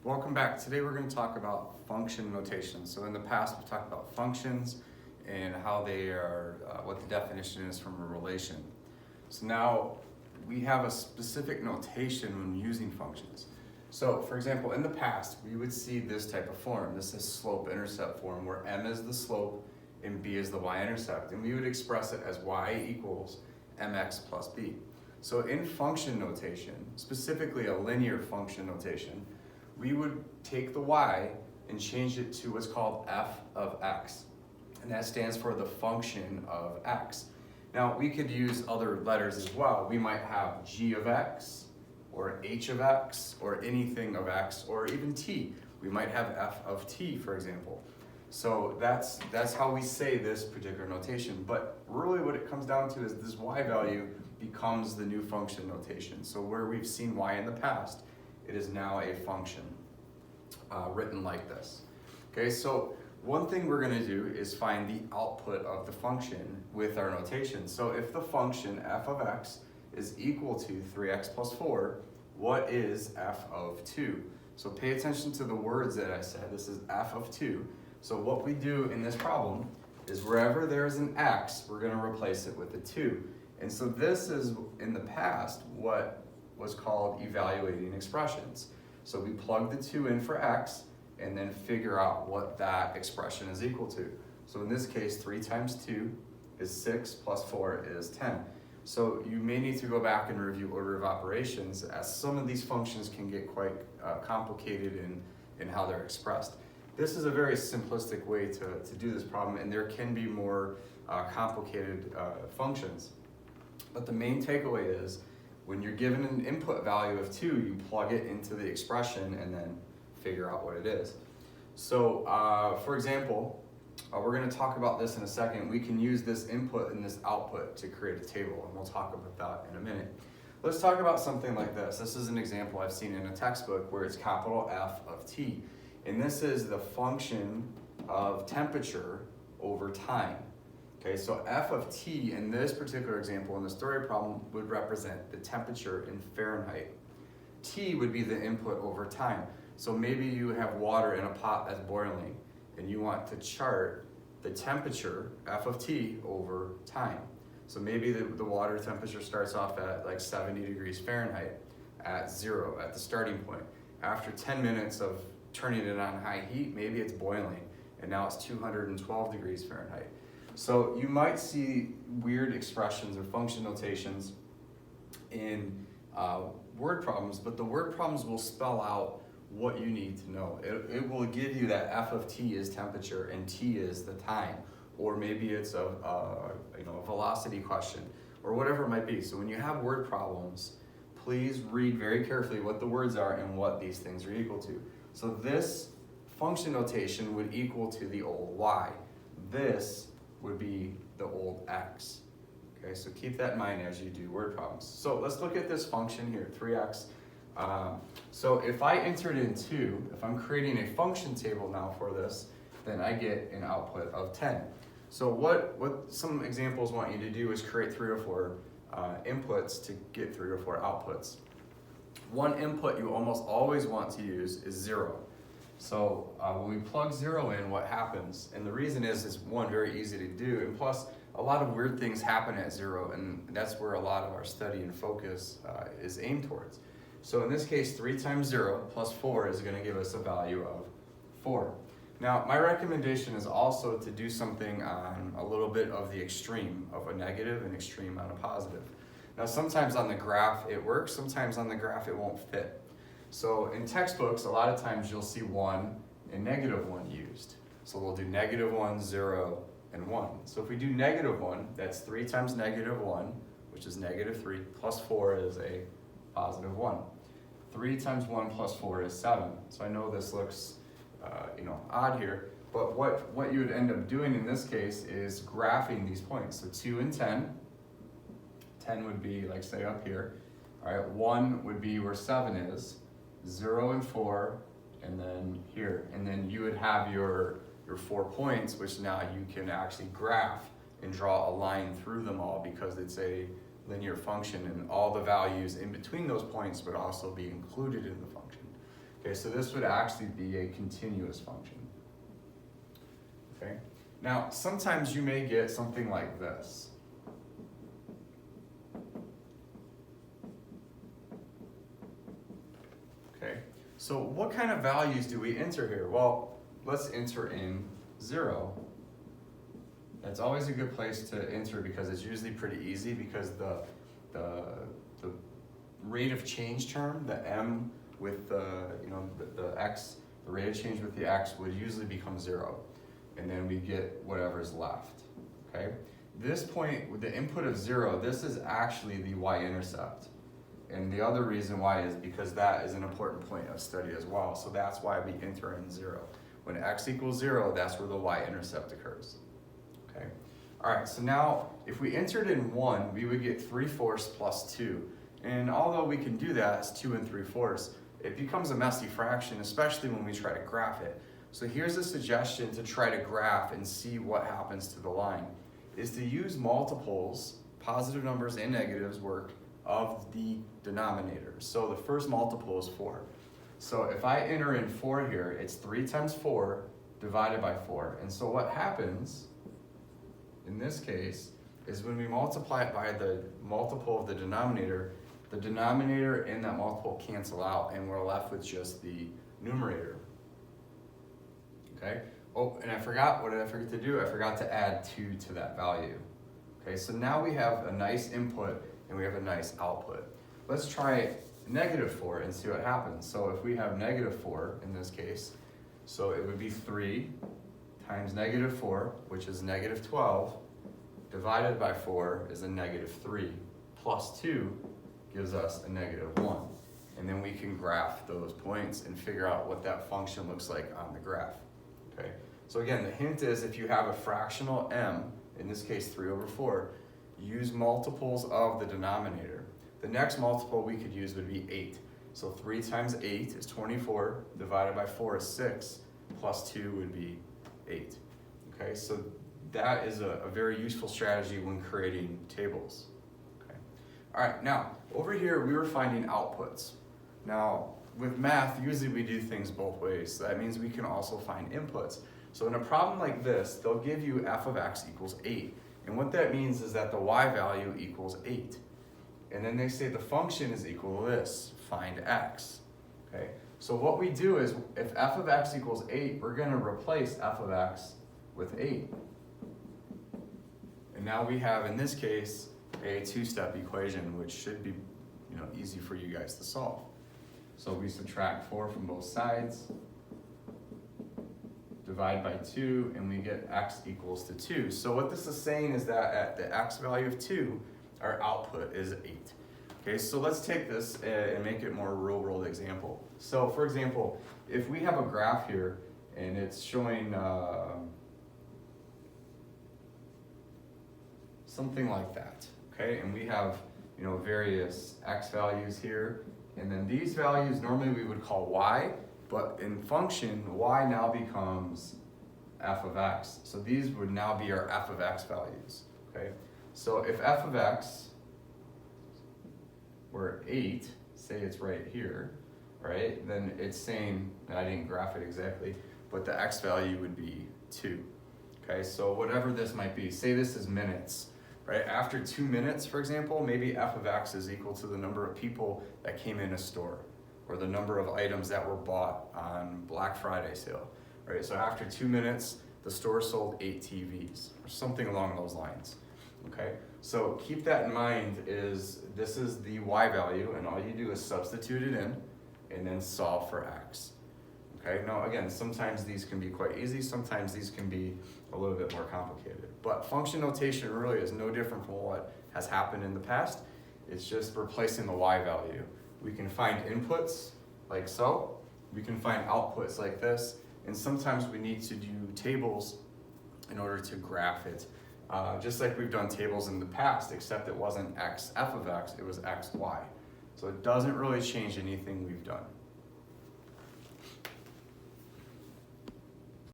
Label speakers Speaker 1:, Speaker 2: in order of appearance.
Speaker 1: Welcome back. Today we're going to talk about function notation. So in the past we talked about functions and how they are, what the definition is from a relation. So now we have a specific notation when using functions. So for example, in the past we would see this type of form. This is slope-intercept form where m is the slope and b is the y-intercept. And we would express it as y equals mx plus b. So in function notation, specifically a linear function notation, we would take the y and change it to what's called f of x. And that stands for the function of x. Now we could use other letters as well. We might have g of x, or h of x, or anything of x, or even t. We might have f of t, for example. So that's how we say this particular notation. But really what it comes down to is this y value becomes the new function notation. So where we've seen y in the past, it is now a function written like this. Okay, so one thing we're going to do is find the output of the function with our notation. So if the function f of x is equal to 3x plus 4, what is f of 2? So pay attention to the words that I said. This is f of 2. So what we do in this problem is wherever there's an x, we're going to replace it with a 2. And so this is, in the past, what was called evaluating expressions. So we plug the 2 in for x and then figure out what that expression is equal to. So in this case, 3 times 2 is 6 plus 4 is 10. So you may need to go back and review order of operations, as some of these functions can get quite complicated in how they're expressed. This is a very simplistic way to do this problem, and there can be more complicated functions. But the main takeaway is, when you're given an input value of 2, you plug it into the expression and then figure out what it is. So for example, we're going to talk about this in a second. We can use this input and this output to create a table, and we'll talk about that in a minute. Let's talk about something like this. This is an example I've seen in a textbook where it's capital F of t. And this is the function of temperature over time. Okay, so f of t in this particular example, in the story problem, would represent the temperature in Fahrenheit. T would be the input over time. So maybe you have water in a pot that's boiling, and you want to chart the temperature, f of t, over time. So maybe the water temperature starts off at like 70 degrees Fahrenheit at 0, at the starting point. After 10 minutes of turning it on high heat, maybe it's boiling, and now it's 212 degrees Fahrenheit. So you might see weird expressions or function notations in word problems, but the word problems will spell out what you need to know. It will give you that f of t is temperature and t is the time, or maybe it's a velocity question, or whatever it might be. So when you have word problems, please read very carefully what the words are and what these things are equal to. So this function notation would equal to the old y. This would be the old x. Okay, so keep that in mind as you do word problems. So let's look at this function here, 3x. So if I entered in 2, if I'm creating a function table now for this, then I get an output of 10. So what some examples want you to do is create 3 or 4 inputs to get 3 or 4 outputs. One input you almost always want to use is 0. So when we plug 0 in, what happens? And the reason is one, very easy to do, and plus a lot of weird things happen at 0, and that's where a lot of our study and focus is aimed towards. So in this case, 3 times 0 plus 4 is going to give us a value of 4. Now my recommendation is also to do something on a little bit of the extreme of a negative and extreme on a positive. Now sometimes on the graph it works, sometimes on the graph it won't fit. So in textbooks, a lot of times you'll see 1 and -1 used. So we'll do -1, 0, and 1. So if we do -1, that's 3 times -1, which is -3, plus 4 is a positive 1. 3 times 1 plus 4 is 7. So I know this looks odd here, but what you would end up doing in this case is graphing these points. So 2 and 10. 10 would be, like, say, up here. All right, 1 would be where 7 is. 0 and 4, and then here. And then you would have your 4 points, which now you can actually graph and draw a line through them all, because it's a linear function and all the values in between those points would also be included in the function. Okay, so this would actually be a continuous function. Okay, now sometimes you may get something like this. Okay, so what kind of values do we enter here? Well, let's enter in 0. That's always a good place to enter because it's usually pretty easy because the rate of change term, the m with the x, the rate of change with the x would usually become 0. And then we get whatever's left, okay? This point, with the input of 0, this is actually the y-intercept. And the other reason why is because that is an important point of study as well. So that's why we enter in 0. When x equals 0, that's where the y-intercept occurs, okay? All right, so now if we entered in 1, we would get 3/4 plus 2. And although we can do that as 2 3/4, it becomes a messy fraction, especially when we try to graph it. So here's a suggestion to try to graph and see what happens to the line, is to use multiples, positive numbers and negatives work, of the denominator. So the first multiple is 4. So if I enter in 4 here, it's 3 times 4 divided by 4. And so what happens in this case is when we multiply it by the multiple of the denominator and that multiple cancel out and we're left with just the numerator. Okay? Oh, and what did I forget to do? I forgot to add 2 to that value. Okay, so now we have a nice input and we have a nice output. Let's try -4 and see what happens. So if we have -4 in this case, so it would be 3 times -4, which is -12, divided by 4 is a -3, plus 2 gives us a -1. And then we can graph those points and figure out what that function looks like on the graph. Okay, so again, the hint is if you have a fractional m, in this case 3/4, use multiples of the denominator. The next multiple we could use would be 8. So 3 times 8 is 24, divided by 4 is 6, plus 2 would be 8. Okay, so that is a very useful strategy when creating tables. Okay. All right, now over here we were finding outputs. Now with math, usually we do things both ways. So that means we can also find inputs. So in a problem like this, they'll give you f of x equals 8. And what that means is that the y value equals 8. And then they say the function is equal to this, find x. Okay, so what we do is if f of x equals 8, we're gonna replace f of x with 8. And now we have, in this case, a 2-step equation, which should be easy for you guys to solve. So we subtract 4 from both sides, divide by 2, and we get x equals to 2. So what this is saying is that at the x value of 2, our output is 8. Okay, so let's take this and make it more real-world example. So for example, if we have a graph here and it's showing something like that, okay, and we have various x values here, and then these values normally we would call y, but in function, y now becomes f of x. So these would now be our f of x values, okay? So if f of x were 8, say it's right here, right? Then it's saying, and I didn't graph it exactly, but the x value would be 2, okay? So whatever this might be, say this is minutes, right? After 2 minutes, for example, maybe f of x is equal to the number of people that came in a store, or the number of items that were bought on Black Friday sale, right? So after 2 minutes, the store sold 8 TVs, or something along those lines, okay? So keep that in mind, this is the y value, and all you do is substitute it in, and then solve for x, okay? Now again, sometimes these can be quite easy, sometimes these can be a little bit more complicated. But function notation really is no different from what has happened in the past. It's just replacing the y value. We can find inputs like so, we can find outputs like this, and sometimes we need to do tables in order to graph it. Just like we've done tables in the past, except it wasn't x f of x, it was x y. So it doesn't really change anything we've done.